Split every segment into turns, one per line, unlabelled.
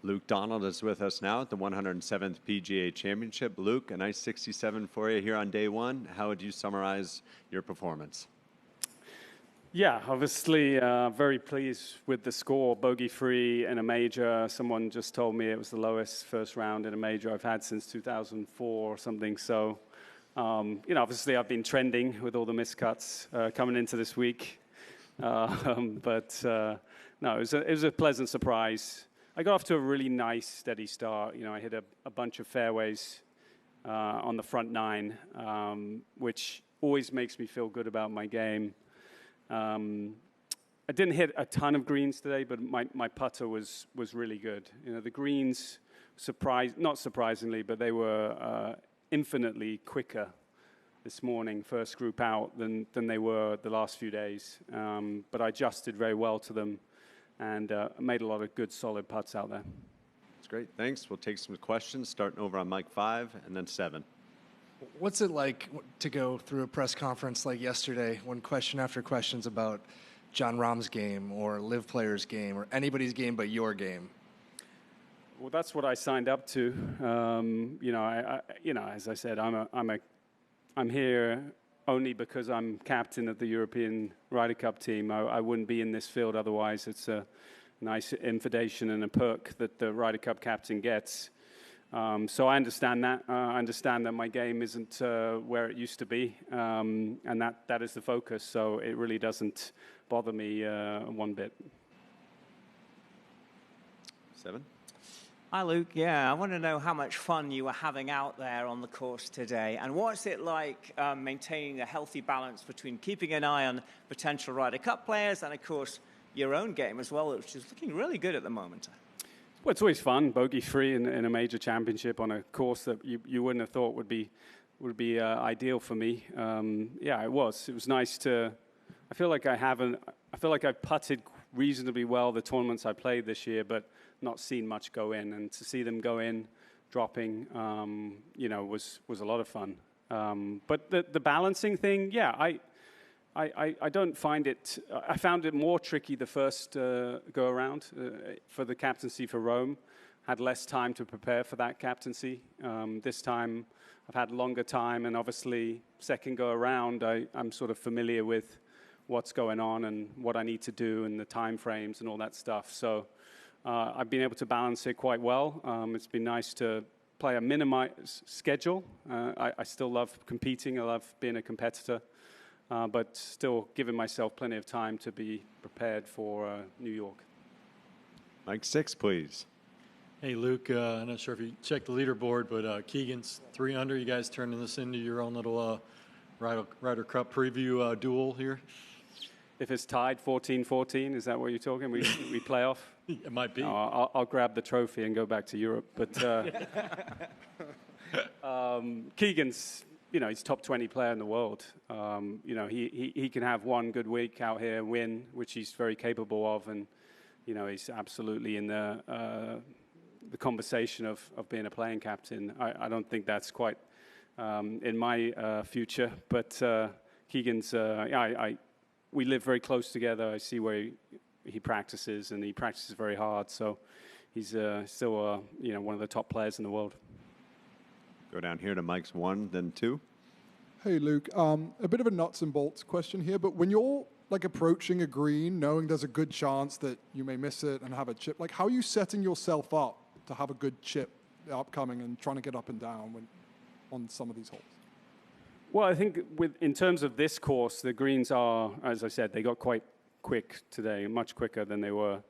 Luke Donald is with us now at the 107th PGA Championship. Luke, a nice 67 for you here on day one. How would you summarize your performance?
Yeah, obviously very pleased with the score. Bogey-free in a major. Someone just told me it was the lowest first round in a major I've had since 2004 or something. So, obviously I've been trending with all the miscuts coming into this week. No, it was a pleasant surprise. I got off to a really nice, steady start. I hit a bunch of fairways on the front nine, which always makes me feel good about my game. I didn't hit a ton of greens today, but my putter was really good. The greens, not surprisingly, but they were infinitely quicker this morning, first group out, than they were the last few days. But I adjusted very well to them and made a lot of good, solid putts out there.
That's great. Thanks. We'll take some questions, starting over on mic 5 and then 7.
What's it like to go through a press conference like yesterday when question after question's about Jon Rahm's game or Liv Player's game or anybody's game but your game?
Well, that's what I signed up to. As I said, I'm here only because I'm captain of the European Ryder Cup team. I wouldn't be in this field otherwise. It's a nice invitation and a perk that the Ryder Cup captain gets. So I understand that. I understand that my game isn't where it used to be, and that is the focus. So it really doesn't bother me one bit.
7.
Hi, Luke. Yeah, I want to know how much fun you were having out there on the course today, and what's it like maintaining a healthy balance between keeping an eye on potential Ryder Cup players and, of course, your own game as well, which is looking really good at the moment.
Well, it's always fun, bogey-free in a major championship on a course that you wouldn't have thought would be ideal for me. It was. It was nice to. I feel like I've putted reasonably well the tournaments I played this year, but not seen much go in. And to see them go in, dropping, was a lot of fun. But the balancing thing, I don't find it. I found it more tricky the first go around for the captaincy for Rome. Had less time to prepare for that captaincy. This time I've had longer time, and obviously second go around I'm sort of familiar with what's going on and what I need to do and the time frames and all that stuff. So I've been able to balance it quite well. It's been nice to play a minimized schedule. I still love competing. I love being a competitor. But still giving myself plenty of time to be prepared for New York.
Mic 6, please.
Hey, Luke. I'm not sure if you checked the leaderboard, but Keegan's 3 under. You guys turning this into your own little Ryder Cup preview duel here?
If it's tied 14-14, is that what you're talking? We play off?
It might be.
I'll grab the trophy and go back to Europe. But Keegan's... he's top 20 player in the world. He can have one good week out here, win, which he's very capable of, and he's absolutely in the conversation of being a playing captain. I don't think that's quite in my future, but Keegan's. We live very close together. I see where he practices, and he practices very hard. So he's still one of the top players in the world.
Go down here to mics 1, then 2.
Hey, Luke. A bit of a nuts and bolts question here, but when you're approaching a green, knowing there's a good chance that you may miss it and have a chip, how are you setting yourself up to have a good chip upcoming and trying to get up and down on some of these holes?
Well, I think in terms of this course, the greens are, as I said, they got quite quick today, much quicker than they were,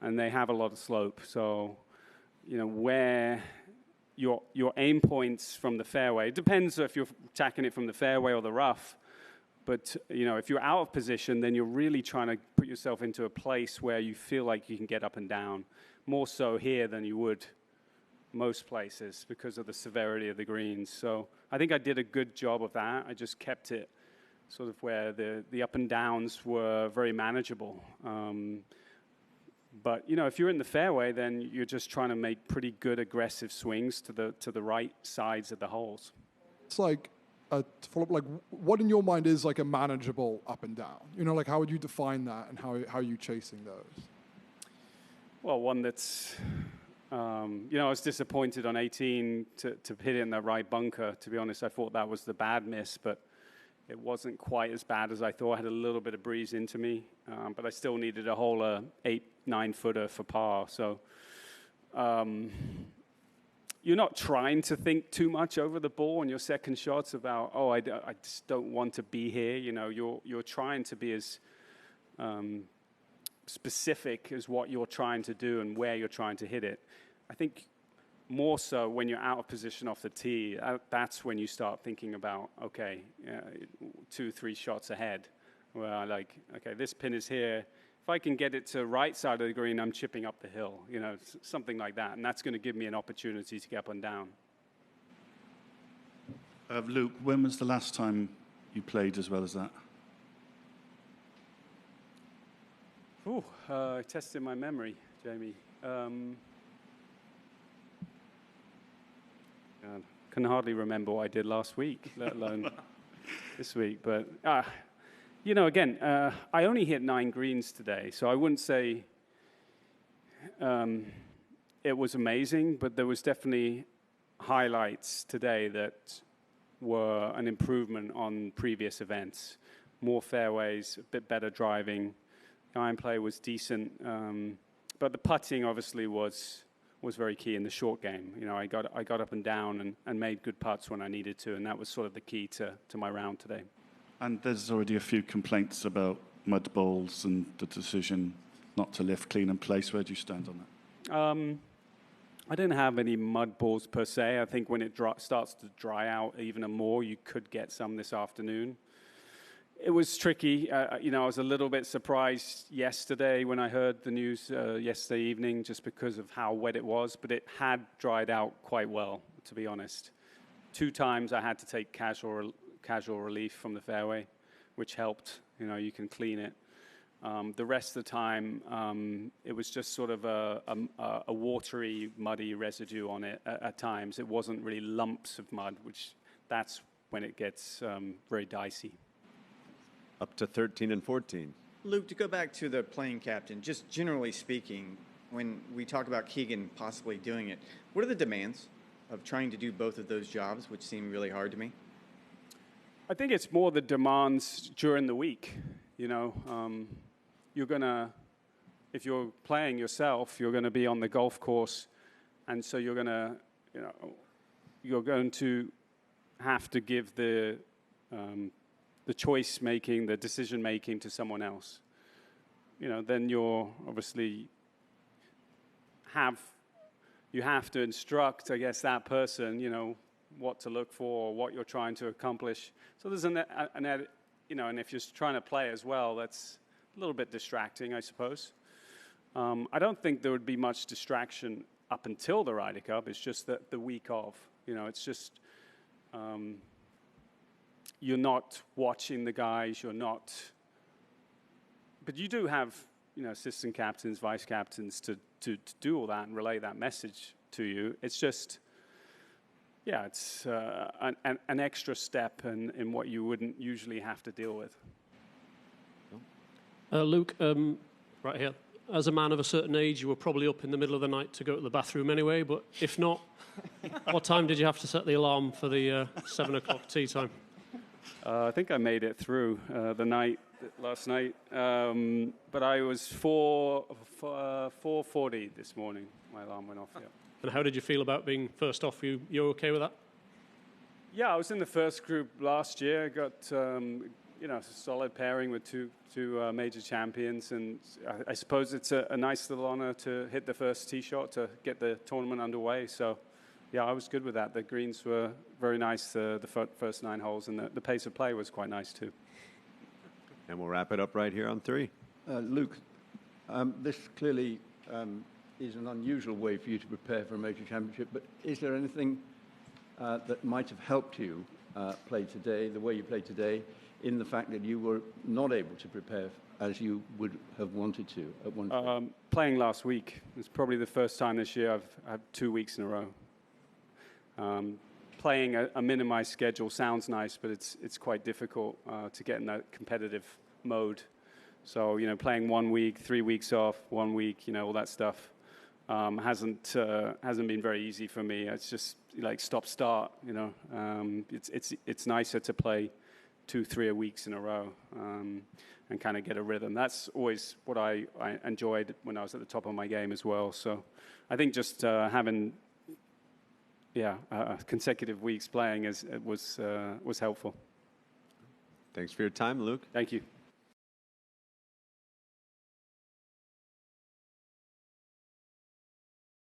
and they have a lot of slope. So, where your aim points from the fairway. It depends if you're attacking it from the fairway or the rough. But, if you're out of position, then you're really trying to put yourself into a place where you feel like you can get up and down. More so here than you would most places because of the severity of the greens. So I think I did a good job of that. I just kept it sort of where the up and downs were very manageable. But, if you're in the fairway, then you're just trying to make pretty good aggressive swings to the right sides of the holes.
It's like a follow-up, what in your mind is a manageable up and down? How would you define that, and how are you chasing those?
Well, one that's I was disappointed on 18 to hit it in the right bunker. To be honest, I thought that was the bad miss, but it wasn't quite as bad as I thought. I had a little bit of breeze into me, but I still needed a whole 8-9 footer for par. So you're not trying to think too much over the ball on your second shots about, I just don't want to be here. You're trying to be as specific as what you're trying to do and where you're trying to hit it. I think more so when you're out of position off the tee, that's when you start thinking about, 2-3 shots ahead, where I okay, this pin is here. If I can get it to right side of the green, I'm chipping up the hill, something like that. And that's going to give me an opportunity to get up and down.
Luke, when was the last time you played as well as that?
I tested my memory, Jamie. God, can hardly remember what I did last week, let alone this week. But, again, I only hit 9 greens today, so I wouldn't say it was amazing, but there was definitely highlights today that were an improvement on previous events. More fairways, a bit better driving. Iron play was decent, but the putting obviously was very key in the short game. I got up and down and made good putts when I needed to, and that was sort of the key to my round today.
And there's already a few complaints about mud balls and the decision not to lift clean in place. Where do you stand on that?
I didn't have any mud balls per se. I think when it starts to dry out even more, you could get some this afternoon. It was tricky. I was a little bit surprised yesterday when I heard the news yesterday evening, just because of how wet it was, but it had dried out quite well, to be honest. 2 times I had to take casual relief from the fairway, which helped. You can clean it. The rest of the time, it was just sort of a watery, muddy residue on it at times. It wasn't really lumps of mud, that's when it gets very dicey.
Up to 13 and 14.
Luke, to go back to the playing captain, just generally speaking, when we talk about Keegan possibly doing it, what are the demands of trying to do both of those jobs, which seem really hard to me?
I think it's more the demands during the week. You're going to, if you're playing yourself, you're going to be on the golf course, and so you're going to have to give the choice making, the decision making to someone else. Then you're obviously you have to instruct, I guess, that person, what to look for, or what you're trying to accomplish. So there's and if you're trying to play as well, that's a little bit distracting, I suppose. I don't think there would be much distraction up until the Ryder Cup. It's just that the week of, it's just you're not watching the guys. But you do have assistant captains, vice captains to do all that and relay that message to you. It's just, it's an extra step in what you wouldn't usually have to deal with.
Luke, right here. As a man of a certain age, you were probably up in the middle of the night to go to the bathroom anyway, but if not, what time did you have to set the alarm for the 7 o'clock tee time?
I think I made it through last night, but I was 4:40 this morning. My alarm went off. Yeah.
And how did you feel about being first off? You okay with that?
Yeah, I was in the first group last year. I got a solid pairing with two major champions, and I suppose it's a nice little honor to hit the first tee shot to get the tournament underway. So. Yeah, I was good with that. The greens were very nice, the first 9 holes, and the pace of play was quite nice too.
And we'll wrap it up right here on 3.
Luke, this clearly is an unusual way for you to prepare for a major championship, but is there anything that might have helped you play today, the way you played today, in the fact that you were not able to prepare as you would have wanted to at one point?
Playing last week. It's probably the first time this year I've had 2 weeks in a row. Playing a minimized schedule sounds nice, but it's quite difficult to get in that competitive mode. So, playing 1 week, 3 weeks off, 1 week, all that stuff. hasn't been very easy for me. It's just like stop-start, you know. It's nicer to play 2-3 weeks in a row and kind of get a rhythm. That's always what I enjoyed when I was at the top of my game as well. So I think just having consecutive weeks playing was helpful.
Thanks for your time, Luke.
Thank you.